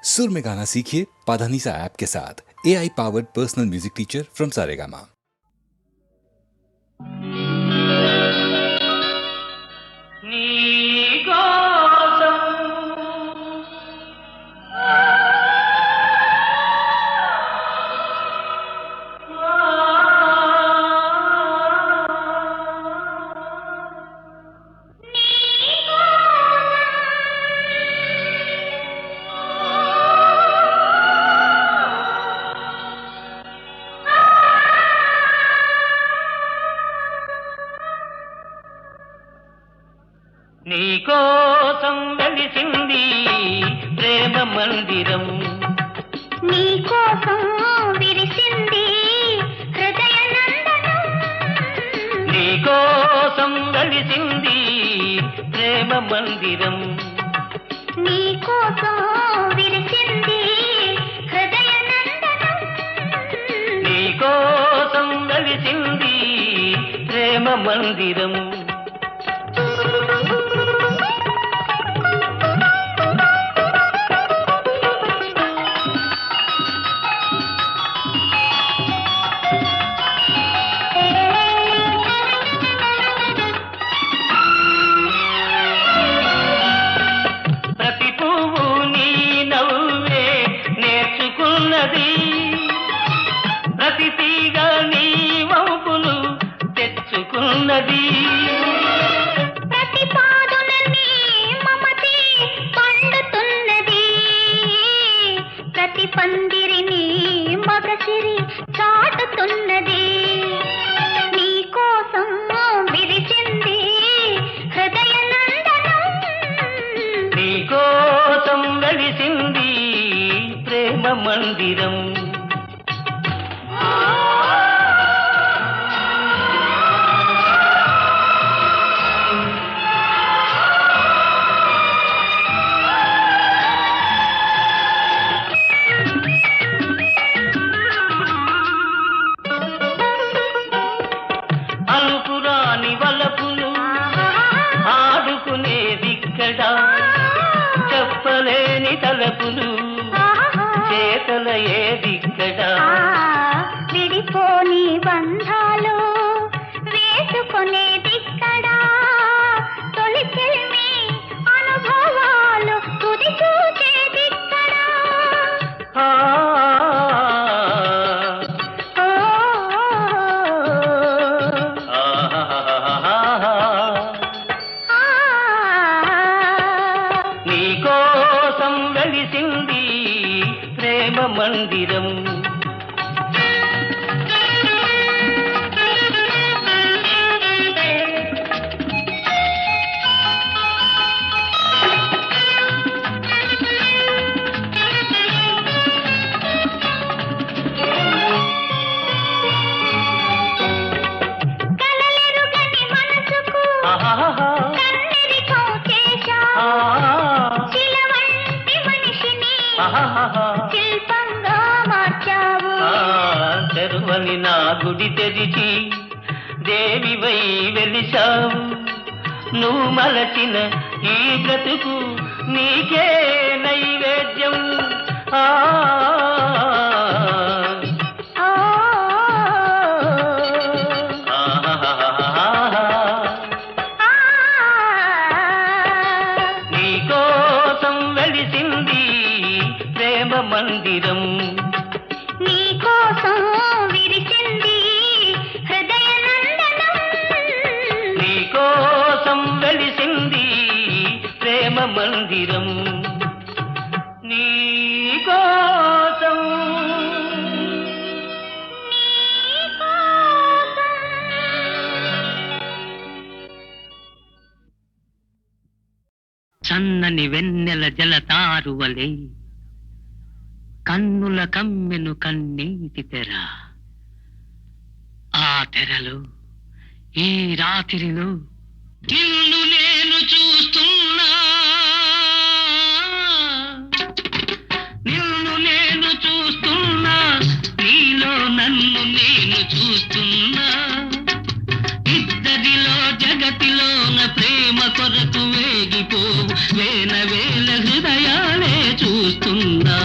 सुर में गाना सीखिए पाधानीसा ऐप के साथ। AI powered personal music teacher from Saregama. నీకోసం వెలిసింది ప్రేమ మందిరం, నీకోసం విరిసింది హృదయ నందనం, నీకోసం వెలిసింది ప్రేమ మందిరం, నీకోసం విరిసింది హృదయ నందనం, నీకోసం వెలిసింది ప్రేమ మందిరం. ప్రతి తీగ నీ వంపులు తెచ్చుకున్నది, ప్రతి పాదున నీ మమతే పండుతున్నది, ప్రతి పందిరిని మగసిరి చాటుతున్నది. నీకోసం విరిచింది హృదయ నందనం, నీకోసం వెలిసింది ప్రేమ మందిరం. అనుకురాని వలపులు ఆడుకునేదిక్కడ, చెప్పలేని తలపులు చేతల ఏదిక్కడ, విడిపోని బంధాలు వేసుకునేదిక్కడ, తొలి చెల్మి అనుభవాలు తుది చూచేదిక్కడ. నీకోసం వెలిసింది ప్రేమ మందిరం, కలలెరుగని మనసుకు కన్నెరికం చేశావు, శిలవంటి మనిషిని శిల్పంగా మార్చావు. తెరువని నా గుడి తెరిచి దేవివై వెలిశావు, నువ్వు మలచిన ఈ బ్రతుకు నీకే నైవేద్యం. నీకోసం వెలిసింది ప్రేమ మందిరం, నీకోసం విరిసింది హృదయ నందనం, నీకోసం వెలిసింది ప్రేమ మందిరం, నీకోసం. చన్నని వెన్నెల జలతారువలే కన్నుల కమ్మెను కన్నీటి తెర, ఆ తెరలో ఈ రాత్రిలో నిన్ను నేను చూస్తున్నా, నిన్ను నేను చూస్తున్నా, నీలో నన్ను నేను చూస్తున్నా, ఇద్దరిలో జగతిలోన ప్రేమ కొరకు వేగిపోవు వేల వేల హృదయాలే చూస్తున్నా.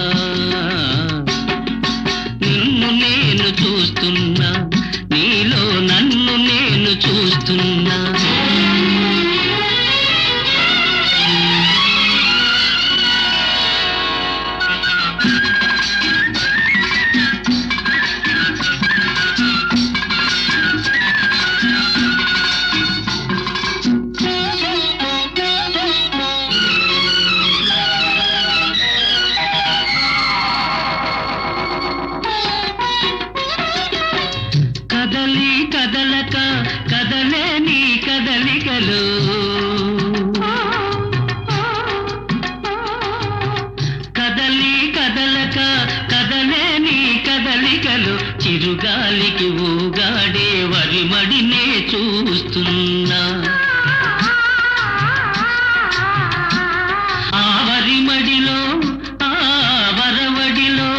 చిరుగాలికి ఊగాడే వరిమడినే చూస్తున్నా ఆ వరిమడిలో ఆ వరవడిలో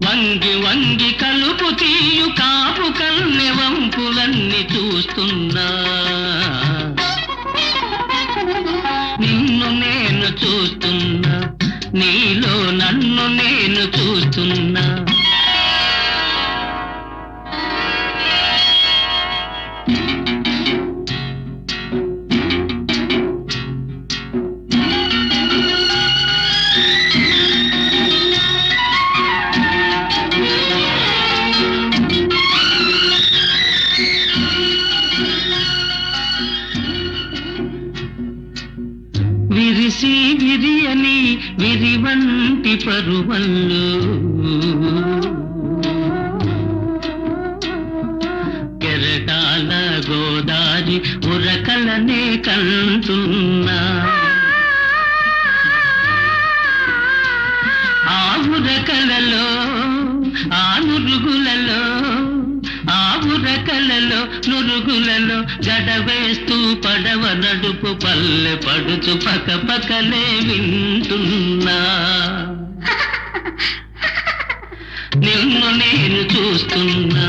వంగి వంగి కలుపు తీయు కాపు కన్నె వంపులన్నీ చూస్తున్నా నిన్ను నేను చూస్తున్నా నీలో నన్ను నేను చూస్తున్నా విరిసి విరియని విరివంటి పరువల్లు కెరటాల గోదారి ఉరకలనే కంటున్నా ఆ ఉరకలలో ఆ నురుగులలో ఆ ఉరకలలో నురుగులలో గడవేస్తూ పడవ నడుపు పల్లె పడుచు పక పకలే వింటున్నా నిన్ను నేను చూస్తున్నా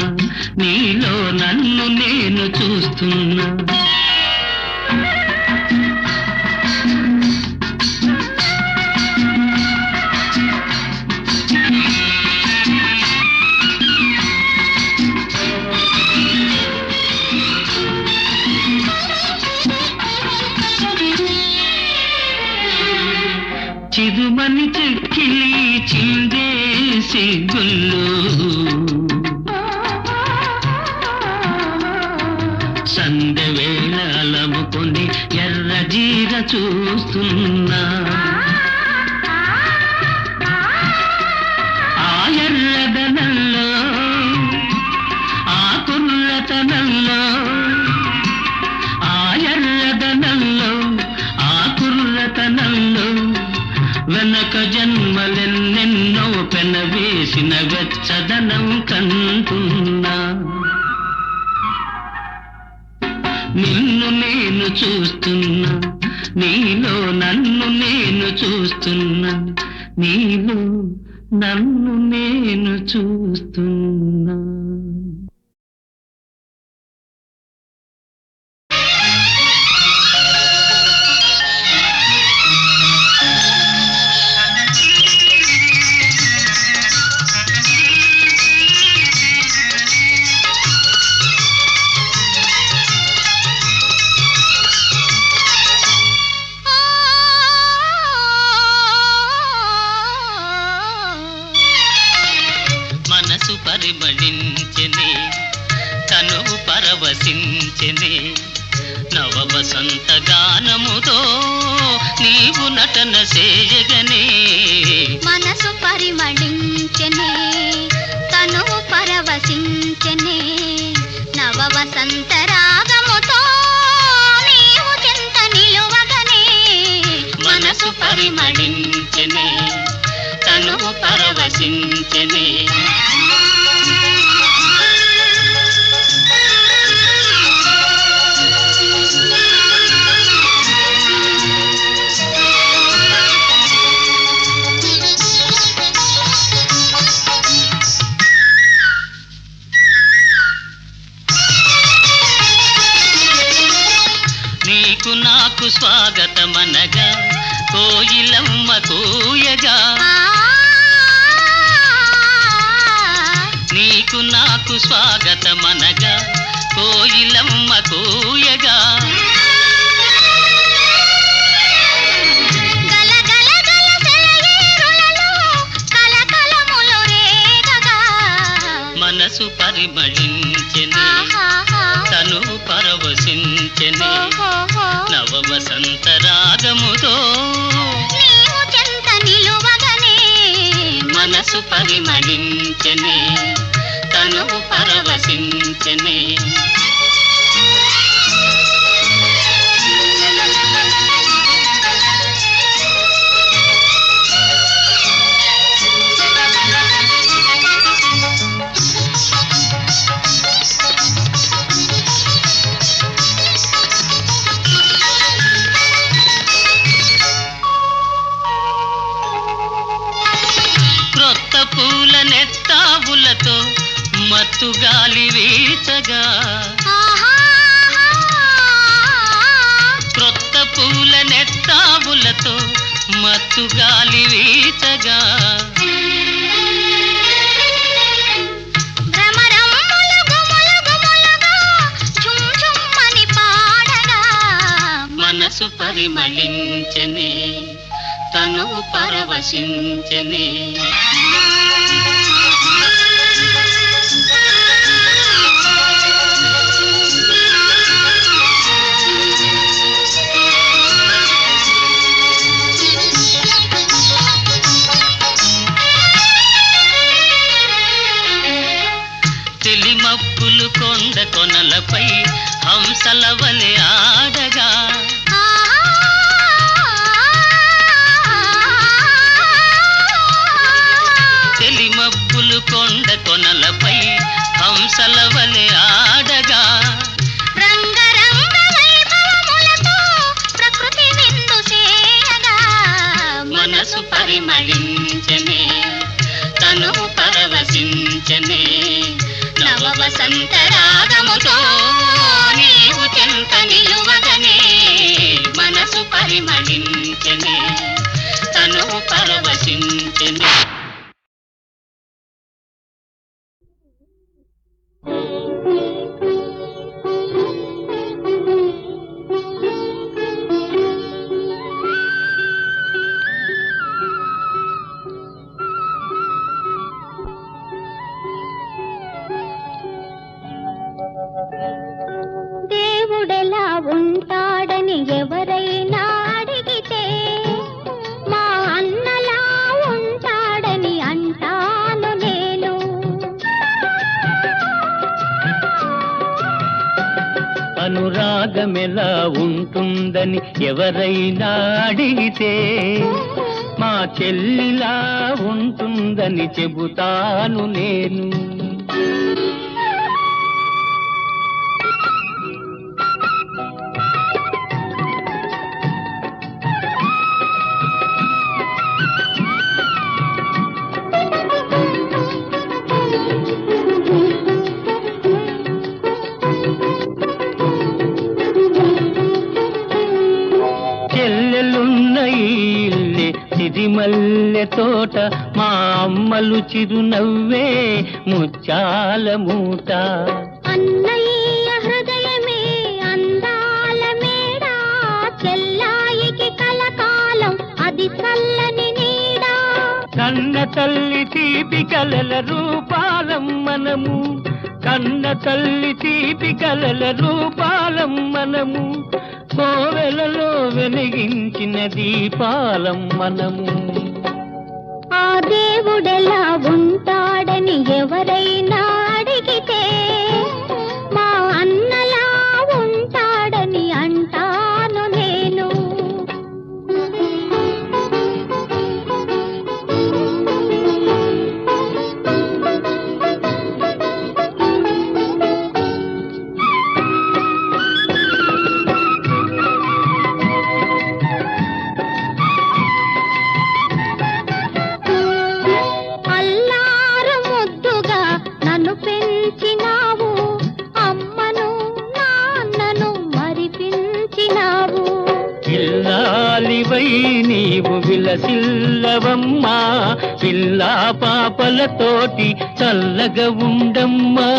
నీలో నన్ను నేను చూస్తున్నా చిరుమని చెక్కిలి చిందేసి గుళ్ళు సందె వేళ అలముకొని ఎర్ర జీర చూస్తున్నా ఆ ఎర్రదనంలో ఆ కుర్రతనంలో ఆ ఎర్రదనంలో ఆ కుర్రతనంలో వెనక జన్మలెన్నెన్నో పెనవేసిన వెచ్చదనం కంటున్నా నిన్ను నేను చూస్తున్నా నీలో నన్ను నేను చూస్తున్నా నీలో నన్ను నేను చూస్తున్నా మనసు పరిమళించెనే తనువు పరవశించెనే నవ వసంత గానముతో నీవు నటన చేయగనే మనసు పరిమళించెనే తనువు పరవశించెనే నవ వసంత రాగముతో నీవు చెంత నిలువగనే మనసు పరిమళించెనే తనువు పరవశించెనే నీకు నాకు స్వాగతమనగా కోయిలమ్మ కూయగా నీకు నాకు స్వాగతమనగా కోయిలమ్మ కూయగా మనసు పరిమళించెనే తనువు పరవశించెనే నవ వసంత రాగముతో నీవు చెంత నిలువగనే మనసు పరిమళించెనే తనువు పరవశించెనే కొత్త పూల నెత్తావులతో మత్తు గాలి వీచగా క్రొత్త పూల నెత్తావులతో మత్తు గాలి వీచగా మనసు పరిమళించనే తను పరవశించనే తెలిమప్పులు కొండ కొనలపై హంసల వలె ఆడగా తెలిమప్పులు కొండ కొనలపై హంసల వలె ఆడగా రంగరంగ వైభవములతో ప్రకృతి విందు చేయగా మనసు పరిమళించనే తను పరవశించనే నవ వసంత రాగముతో నీవు చెంత నిలువగనే మనసు పరిమళించనే తను పరవశించనే దేవుడెలా ఉంటాడని ఎవరైనా అడిగితే మా అన్నలా ఉంటాడని అంటాను నేను. అనురాగమెలా ఉంటుందని ఎవరైనా అడిగితే మా చెల్లిలా ఉంటుందని చెబుతాను నేను. చెల్లెలున్న ఇల్లే సిరిమల్లె తోట, మా అమ్మలు చిరునవ్వే ముత్యాల మూట. అన్నయ్య హృదయమే అందాల మేడ, చెల్లాయికి కలకాలం అది చల్లని నీడ. కన్న తల్లి తీపి కలల రూపాలం మనము, కన్న తల్లి తీపి కలల రూపాలం మనము, కోవెలలో వెలిగించిన దీపాలం మనము. ఆ దేవుడెలా ఉంటాడని ఎవరైనా అడిగితే మా అన్నలా ఉంటాడని అంటాను నేను. అల్లారు ముద్దుగా నన్ను పెంచినావు, అమ్మను నాన్నను మరిపించినావు. పిల్లాలివై నీవు విలసిల్లవమ్మా, పిల్లా పాపలతోటి చల్లగా ఉండమ్మా.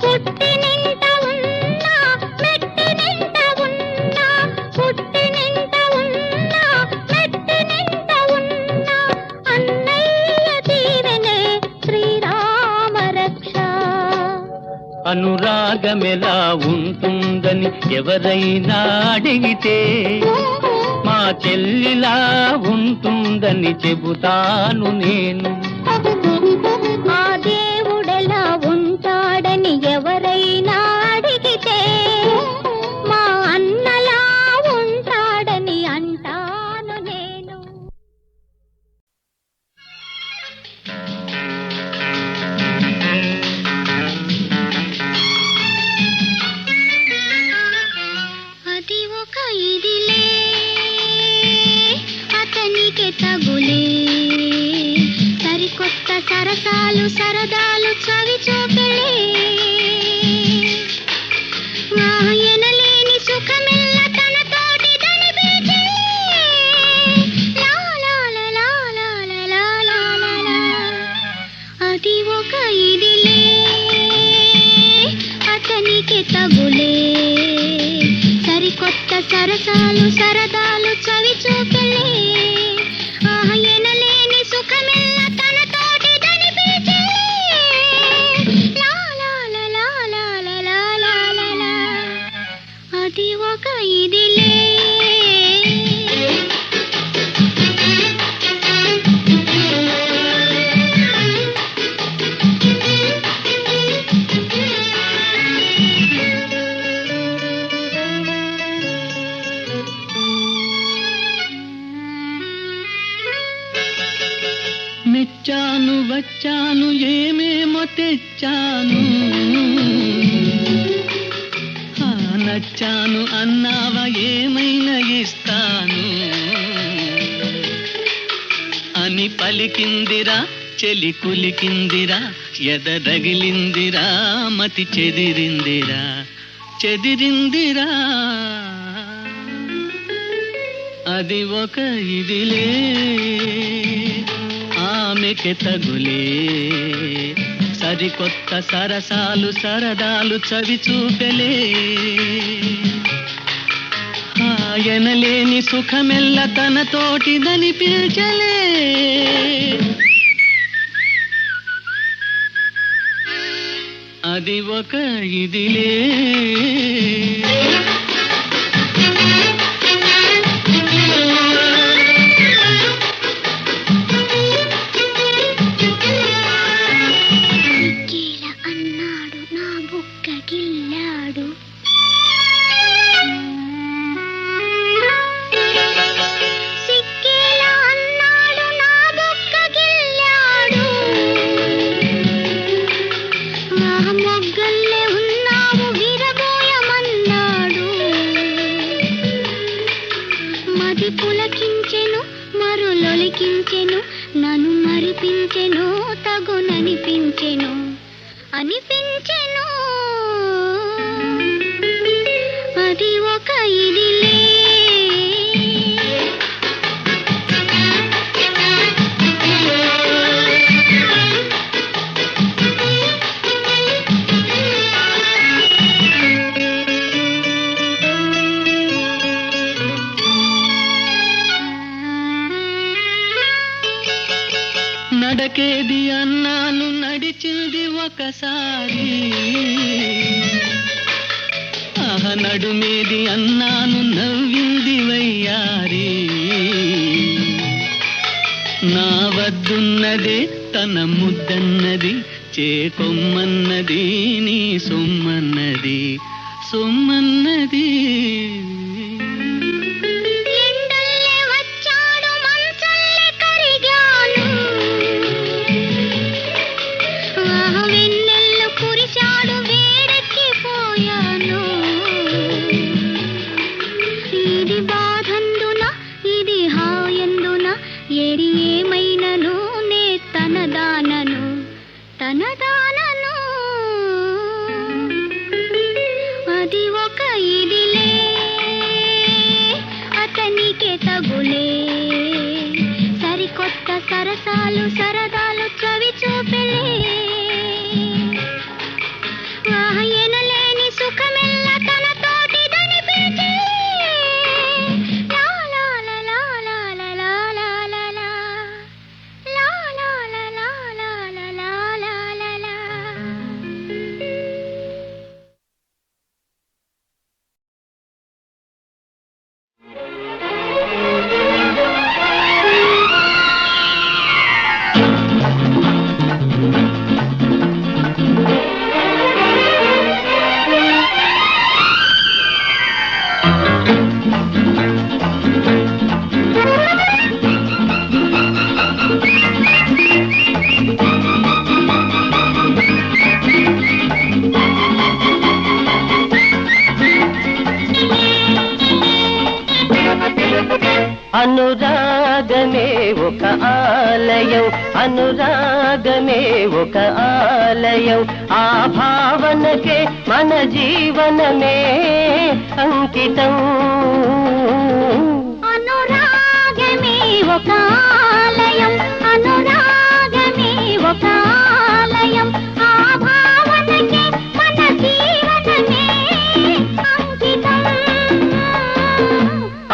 పుట్టినింట ఉన్నా మెట్టినింట ఉన్నా, పుట్టినింట ఉన్నా మెట్టినింట ఉన్నా, అన్నయ్య దీవెనే శ్రీరామ రక్ష. అనురాగమెలా ఉంటుందని ఎవరైనా అడిగితే మా చెల్లిలా ఉంటుందని చెబుతాను నేను. ఆ దేవుడెలా ఉంటాడని ఎవరైనా అడిగితే మా అన్నలా ఉంటాడని అంటాను నేను. అది ఒక ఇదిలే అతనికి తగులే, సరికొత్త సరసాలు సరదాలు చవి చూపెళ్ళే ఎనలేని సుఖమెల్ల తన తోటి దనిపించే అది ఒక ఇదిలే అతనికి తగులే సరికొత్త సరసాలు సరదాలు చవి చూపెళ్ళే ఎనలేని సుఖమెల్ల తన తోటి దనిపించే అది ఒక ఇదిలే మెచ్చాను వచ్చాను ఏమేమో తెచ్చాను నచ్చాను అన్నావా ఏమైనా ఇస్తాను అని పలికిందిరా చెలి కులికిందిరా ఎదరగిలిందిరా మతి చెదిరిందిరా చెదిరిందిరా అది ఒక ఇదిలే ఆమెకి తగులే సరికొత్త సరసాలు సరదాలు చవి చూపెలే ఆయనలేని సుఖమెల్ల తన తోటిదని పిల్చలే అది ఒక ఇదిలే పులకించెను మరులొలికించెను నన్ను మరిపించెను తగుననిపించెను అనిపించెను అది ఒక ఇదిలే నడకేది అన్నాను నడిచింది ఒకసారి నడుమేది అన్నాను నవ్వింది వయ్యారి నా వద్దున్నదే తన ముద్దన్నది చేకొమ్మన్నది నీ సొమ్మన్నది సొమ్మన్నది అది ఒక ఇదిలే అనురాగమే ఒక ఆలయం ఆ భావనకే మన జీవనమే అంకితం అనురాగమే ఒక ఆలయం అనురాగమే ఒక ఆలయం ఆ భావనకే మన జీవనమే అంకితం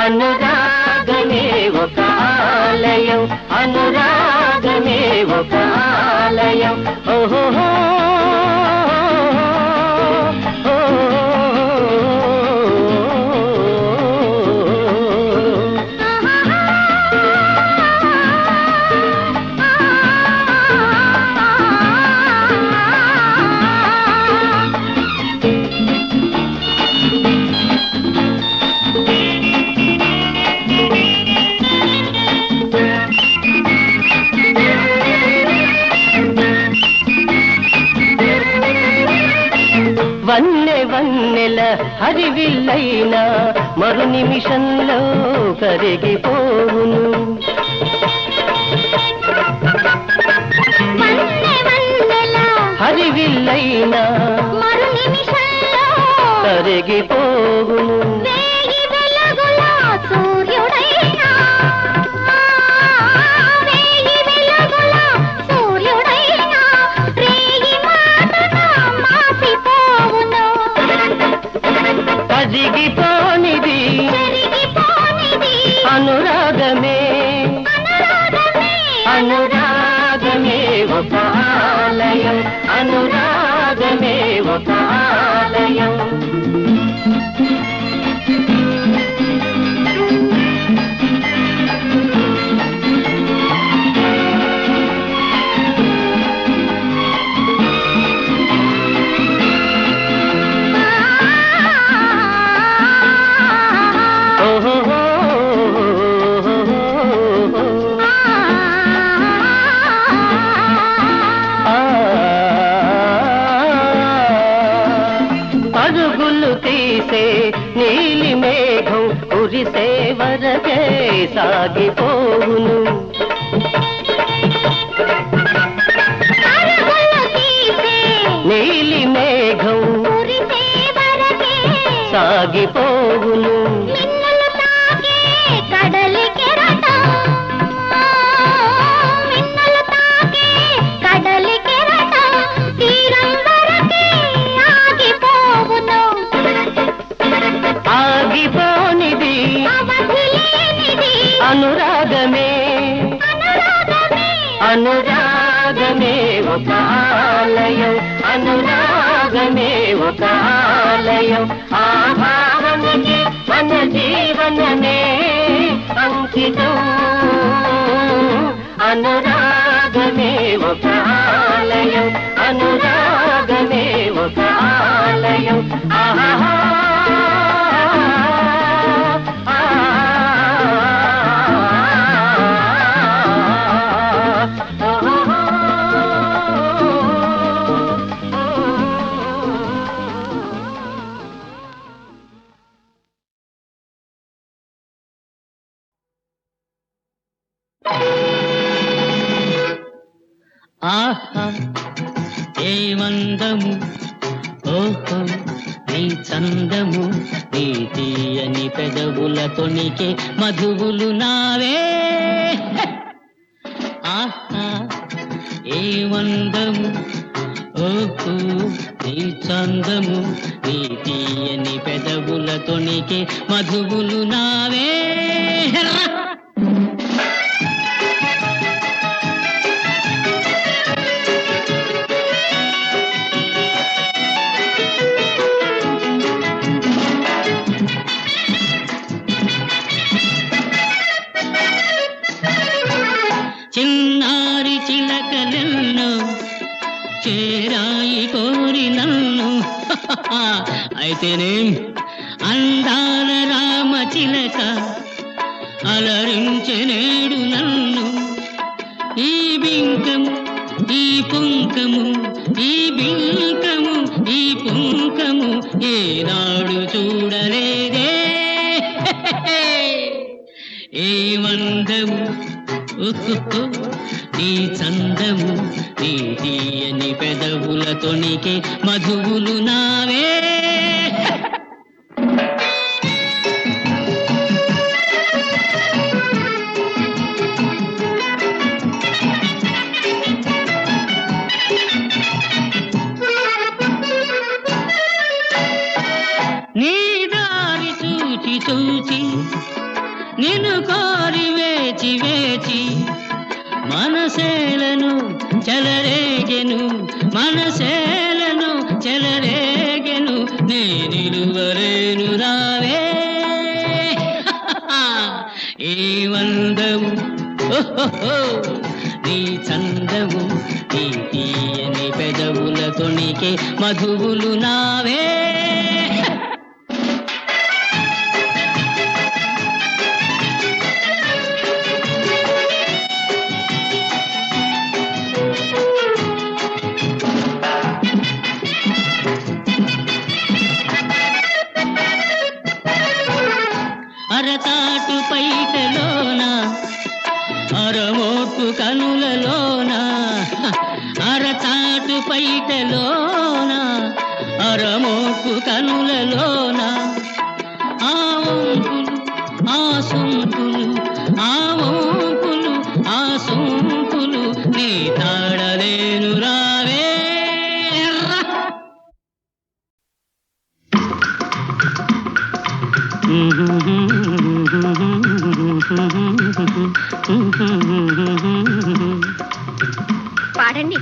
అనురాగమే ఒక ఆలయం అనురాగమే ఒక ఆలయం ఓహో వన్నె వన్నెల హరివిల్లైనా మరు నిమిషంలో కరిగిపోవును హరివిల్లైనా మరు నిమిషంలో కరిగిపోవును వేయి వెలుగుల సూర్యుడైనా వేయి వెలుగుల సూర్యుడైనా రేయి మాటన మాసిపోవును కరిగిపోనిది జరిగిపోనిది అనురాగమే అనురాగమే ఒక ఆలయం అనురాగమే ఒక ఆలయం పరుగులు తీసే నీలి మేఘం కురిసే వరకే సాగిపోవును పరుగులు తీసే నీలి మేఘం కురిసే వరకే సాగిపోవును మిన్నులు తాకే కడలి కెరటం మిన్నులు తాకే కడలి కెరటం తీరం వరకే ఆగిపోవును ఆగిపోనిది అవధి లేనిది అనురాగమే అనురాగమే ఒక ఆలయం అనురాగమే ఒక ఆలయం ఆ భావనకి మన జీవనమే అంకితం అనురాగమే ఒక ఆలయం అనురాగమే ఒక ఆలయం ఆహా ఆహా ఏ వందము ఓహో నీ చందము నీ తీయని పెదవుల తొణికే మధువులు నావే ఆహా ఏ వందము ఓహో నీ చందము నీ తీయని పెదవుల తొణికే మధువులు నావే చిన్నారి చిలకలెన్నో చేరాయి కోరి నన్ను అయితేనే అందాల రామ చిలక అలరించెనేడు నన్ను ఈ బింకము ఈ పుంకము ఈ బింకము ఈ పుంకము ఏనాడు చూడలేదే ఏ వందము నీ చందము నీ తీయని పెదవులతోనికే మధువులు నావే. నీ దారి చూచి చూచి నిన్ను కోరి వేచి వేచి మనసేలను చెలరేగెను మనసేలను చెలరేగెను నే నిలువరేను రావే. ఏ వందము నీ చందము నీ తీయని పెదవులతోనికే మధువులు నావే. అరతాటు పైటలోన అరమోటు కనులలోన అరతాటు పైటలోన అరమోటు కనులలోన ఆ వంపులు ఆ సొంపులు ఆ వంపులు ఆ సొంపులు నీ తాడలేను రావే. పాడండి.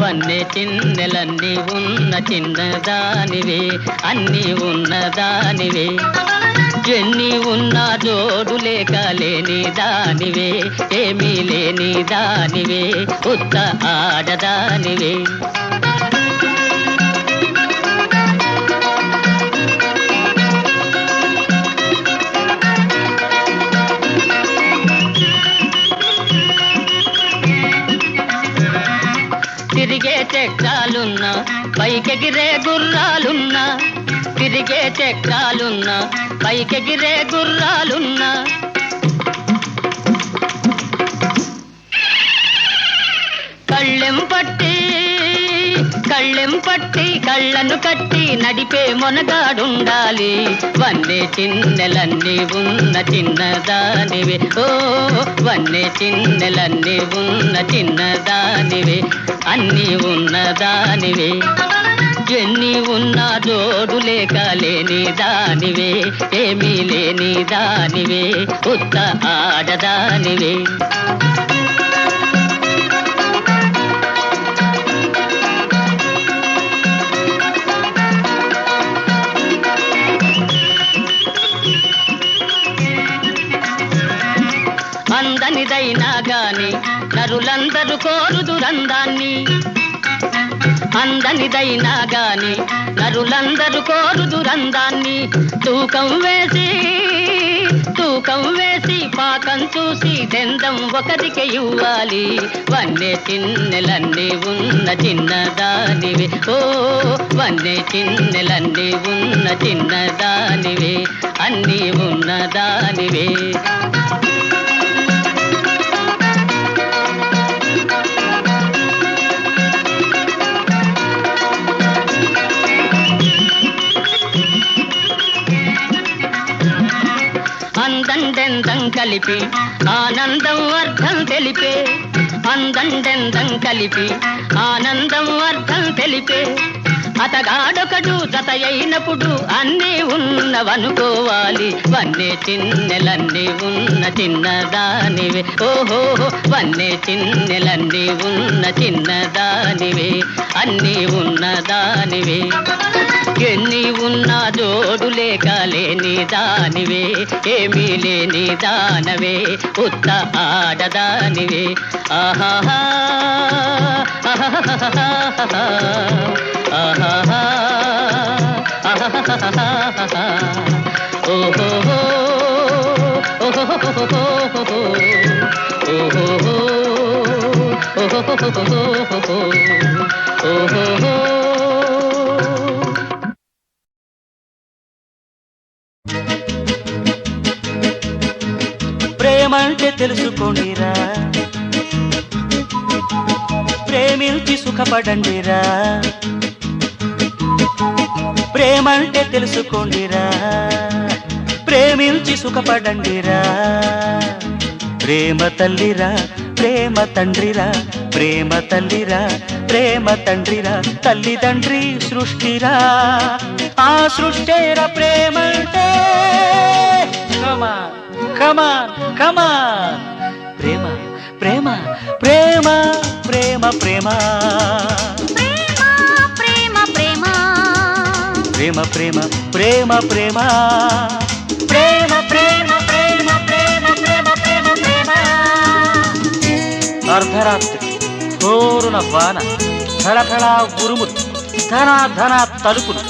వన్నె చిన్నెలన్నీ ఉన్న చిన్నదానివే అన్నీ ఉన్నదానివే ఎన్ని ఉన్నా జోడు లేక లేని దానివే ఏమీ లేని దానివే ఉత్త ఆడదానివే. తిరిగే చక్రాలున్నా పైకెగిరే గుర్రాలున్నా తిరిగే చక్రాలున్నా పైకెగిరే గుర్రాలున్నా కళ్ళెం పట్టి కళ్ళను కట్టి నడిపే మొనగాడుండాలి. వన్నె చిన్నెలన్నీ ఉన్న చిన్నదానివే ఓ వన్నె చిన్నెలన్నీ ఉన్న చిన్నదానివే అన్నీ ఉన్నదానివే ఎన్ని ఉన్నా జోడు లేక లేని దానివే ఏమీ లేని దానివే ఉత్త ఆడదానివే. అందనిదైనా గాని నరులందరూ కోరుదురందాన్ని అందనిదైనా గాని నరులందరూ కోరుదురందాన్ని తూకం వేసి పాకం చూసి దెందం ఒకరికి ఇవ్వాలి. వన్నె చిన్నెలన్నీ ఉన్న చిన్నదానివే ఓ వన్నె చిన్నెలన్నీ ఉన్న చిన్నదానివే అన్నీ ఉన్నదానివే. అందండెందం కలిపి ఆనందం అర్థం తెలిపే అందండెందం కలిపి ఆనందం అర్థం తెలిపే అతగాడొకడు జత అయినప్పుడు అన్నీ ఉన్నవనుకోవాలి. వన్నె చిన్నెలన్నీ ఉన్న చిన్నదానివే ఓహో వన్నె చిన్నెలన్నీ ఉన్న చిన్నదానివే అన్నీ ఉన్నదానివే ఎన్ని ఉన్నా జోడు లేక లేని దానివే ఏమీ లేని దానవే ఉత్త ఆడదానివే. ఆహాహా ఆహాహా ఆహాహా ఆహాహా ఓహో ఓహో ఓహో. తెలుసుకోండిరా, ప్రేమించి సుఖపడండిరా. ప్రేమంటే తెలుసుకోండిరా, ప్రేమించి సుఖపడండిరా. ప్రేమ తల్లిరా, ప్రేమ తండ్రిరా, ప్రేమ తల్లిరా, ప్రేమ తండ్రిరా. తల్లిదండ్రి సృష్టిరా, ఆ సృష్టేరా ప్రేమంటే. కమాన్ కమాన్ కమాన్. ప్రేమ ప్రేమ ప్రేమ ప్రేమ ప్రేమ ప్రేమ ప్రేమ ప్రేమ ప్రేమ ప్రేమ ప్రేమ ప్రేమ ప్రేమ ప్రేమ ప్రేమ ప్రేమ ప్రేమ ప్రేమ ప్రేమ. అర్ధరాత్రి హోరున వాన, ఫళఫళ ఉరుములు, ధన ధన తలుపులు,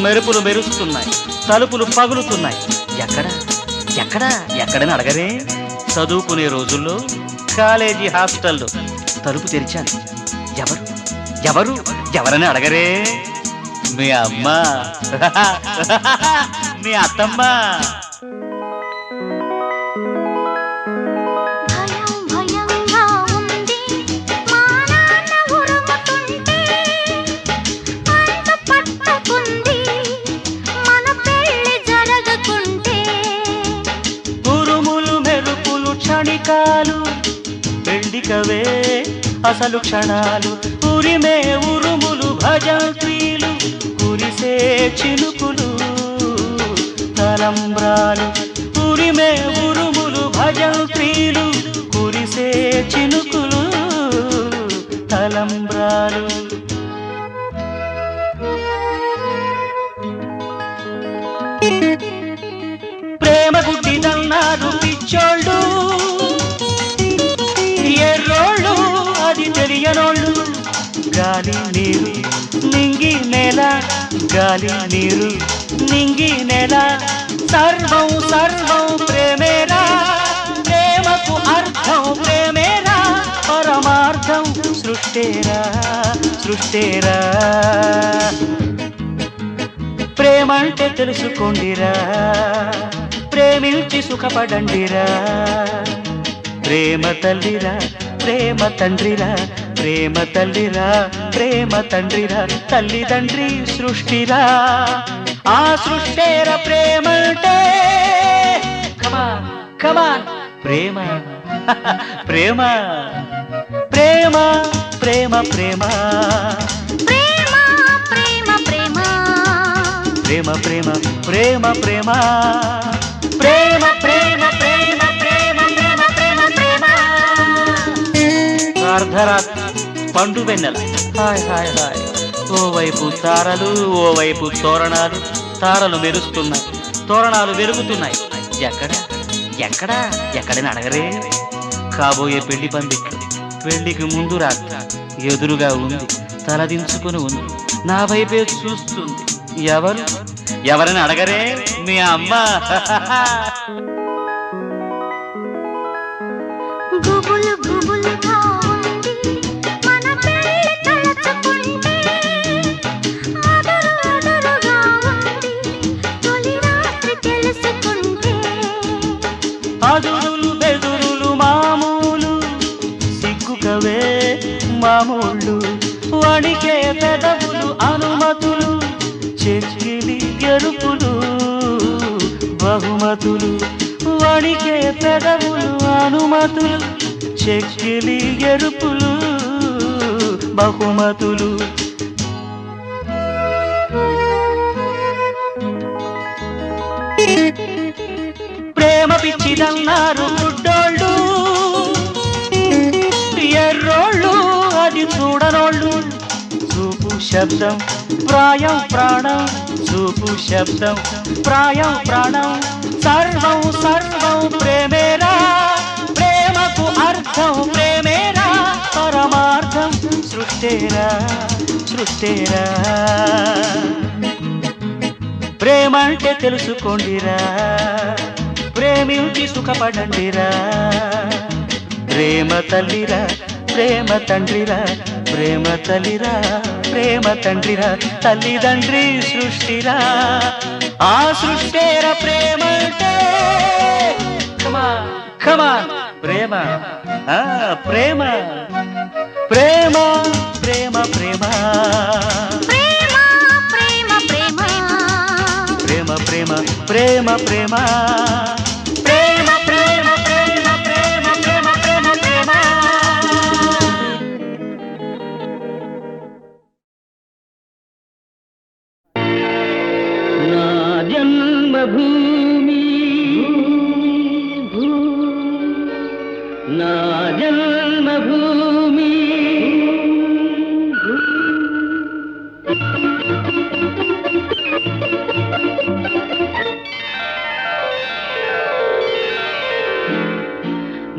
మెరుపులు మెరుస్తున్నాయి, తలుపులు పగులుతున్నాయి. ఎక్కడ ఎక్కడ ఎక్కడని అడగరే. చదువుకునే రోజుల్లో కాలేజీ హాస్టల్లో తలుపు తెరిచాను. ఎవరు ఎవరు ఎవరని అడగరే. మీ అమ్మ, మీ అత్తమ్మ. భయం భయంగా ఉంది మా నాన్న ఉరుముతుంటే, అంత పట్టుకుంది మన పెళ్లి జరగకుంటే. ఉరుములు మెరుపులు క్షణికాలు, పెళ్లికవే అసలు క్షణాలు. ఉరిమే ఉరుములు భజంత్రీలు, కురిసే చినుకులు తలంబ్రాలు. ఉరిమే ఉరుములు భజంత్రీలు, కురిసే చినుకులు తలంబ్రాలు. ప్రేమ గుడ్డిదన్నారు పిచ్చోళ్ళు, ఎర్రోళ్ళు అది తెలియనోళ్ళు. గాలి నీరు నింగి నేల, గాలి నీరు నింగి నేల. సర్వం సర్వం ప్రేమేరా, ప్రేమకు అర్థం ప్రేమేరా. పరమార్థం సృష్టేరా సృష్టేరా. ప్రేమంటే తెలుసుకోండిరా, ప్రేమించి సుఖపడండిరా. ప్రేమ తల్లిరా, ప్రేమ తండ్రిరా, ప్రేమ తల్లిరా, ప్రేమ తండ్రిరా. తల్లిదండ్రి సృష్టిరా, ఆ సృష్టేర ప్రేమంటే. కమాన్ కమాన్. ప్రేమ ప్రేమ ప్రేమ ప్రేమ ప్రేమ ప్రేమ ప్రేమ ప్రేమ ప్రేమ ప్రేమ ప్రేమ ప్రేమ ప్రేమ ప్రేమ ప్రేమ ప్రేమ ప్రేమ ప్రేమ ప్రేమ. అర్ధరాత్రి పండు వెన్నెల, హాయ్ హాయ్ హాయ్. ఓవైపు తారలు, ఓవైపు తోరణాలు. తారలు మెరుస్తున్నాయి, తోరణాలు వెలుగుతున్నాయి. ఎక్కడ ఎక్కడ ఎక్కడని అడగరే. కాబోయే పెళ్లి పందిట్లు, పెళ్లికి ముందు రాత్రి ఎదురుగా ఉంది, తలదించుకుని ఉంది, నా వైపే చూస్తుంది. ఎవరు ఎవరని అడగరే. మీ అమ్మ. గుబులు గుబులుగా ఉంది మన పెళ్లి తలచుకుంటే, అదరు అదరుగా ఉంది తొలి రాత్రి తెలుసుకుంటే. అదురులు బెదురులు మామూలు, సిగ్గుకవే మామూళ్ళు. వణికే పెదవులు అనుమతులు, చెక్కిలి ఎరుపులు బహుమతులు. వణికే పెదవులు అనుమతులు, చెక్కిలి ఎరుపులు బహుమతులు. ప్రేమ పిచ్చిదన్నారు గుడ్డోళ్ళు, ఎర్రోళ్ళు అది చూడనోళ్ళు. చూపు శబ్దం ప్రాయం ప్రాణం, చూపు శబ్దం ప్రాయం ప్రాణం. సర్వం సర్వం ప్రేమేరా, ప్రేమకు అర్థం ప్రేమేరా. పరమార్థం సృష్టేరా సృష్టేరా. ప్రేమంటే తెలుసుకోండిరా, ప్రేమించి సుఖపడండిరా. ప్రేమ తల్లిరా, ప్రేమ తండ్రిరా, ప్రేమ తల్లిరా, ప్రేమ తండ్రిరా. తల్లిదండ్రి సృష్టిరా, ఆ సృష్టేర ప్రేమంటే. కమాన్ కమాన్ ప్రేమ ఆ, ప్రేమ ప్రేమ ప్రేమ ప్రేమ ప్రేమ ప్రేమ ప్రేమ ప్రేమ ప్రేమ ప్రేమ ప్రేమ ప్రేమ ప్రేమ ప్రేమ ప్రేమ ప్రేమ ప్రేమ ప్రేమ నా జన్మభూమి నా జన్మభూమి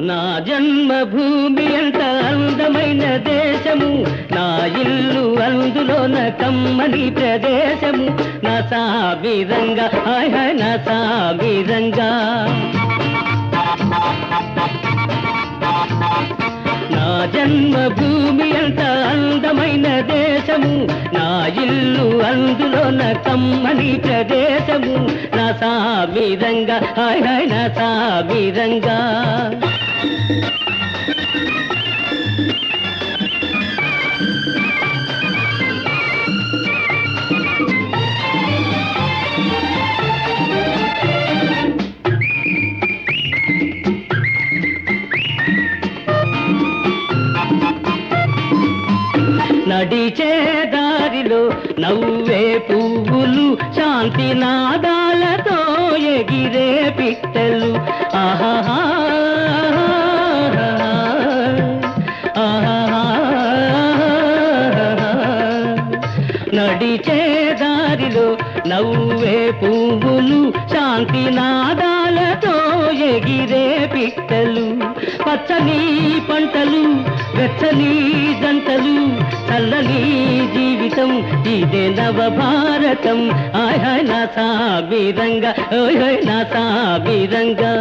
నా జన్మభూమి అంత అందమైన దేశము నా ఇల్లు అందులోన కమ్మని ప్రదేశము నా సామిరంగా హాయ్ హాయ్ నా సామిరంగా నా జన్మభూమి అంత అందమైన దేశము నా ఇల్లు అందులోన కమ్మని ప్రదేశము నా సామిరంగా హాయ్ హాయ్ నా సామిరంగా నడిచే దారిలో నవ్వే పువ్వులు శాంతి నాదాలతో ఎగిరే పిట్టలు ఆహా నడిచే దారిలో నవ్వే పువ్వులు శాంతి నాదాలతో ఎగిరే పిట్టలు పచ్చని పంటలు వెచ్చని జంటలు చల్లని జీవితం ఇదే నవ భారతం హాయ్ హాయ్ నా సామిరంగా ఓయ్ హాయ్ నా సామిరంగా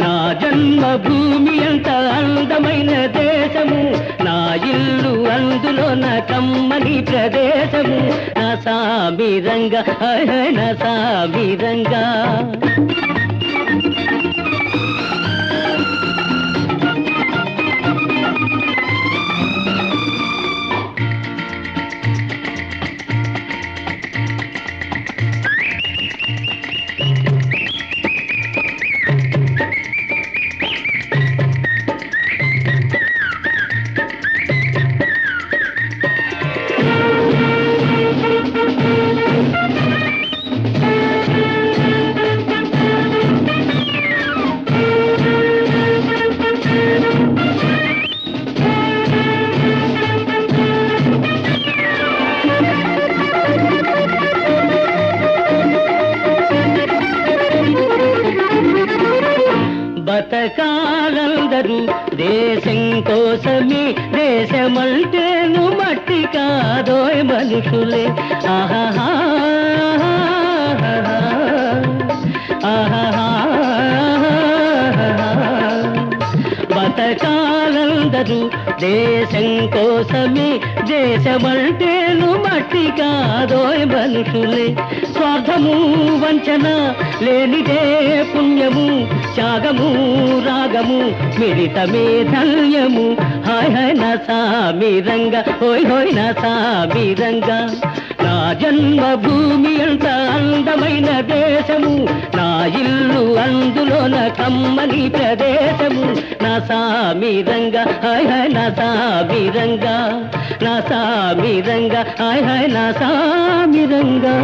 నా జన్మభూమి అంత అందమైన దేశము నా ఇల్లు అందులో నా కమ్మని ప్రదేశము నా సామిరంగా హాయ్ హాయ్ నా సామిరంగా బతకాలందరూ దేశం కోసమే దేశమంటేను మట్టి కాదోయ్ మనుషులే ఆహా ఆహా బతకాలందరూ దేశం కోసమే దేశమంటేను మట్టి కాదోయ్ మనుషులే స్వార్థము వంచన లేనిదే పుణ్యము త్యాగము రాగము మిళితమే ధన్యము హాయ్ హాయ్ నా సామిరంగా హోయ్ హోయ్ నా సామిరంగా నా జన్మభూమి అంత అందమైన దేశము నా ఇల్లు అందులోన కమ్మని ప్రదేశము నా సామిరంగా హాయ్ హాయ్ నా సామిరంగా నా సామిరంగా హాయ్ హాయ్ నా సామిరంగా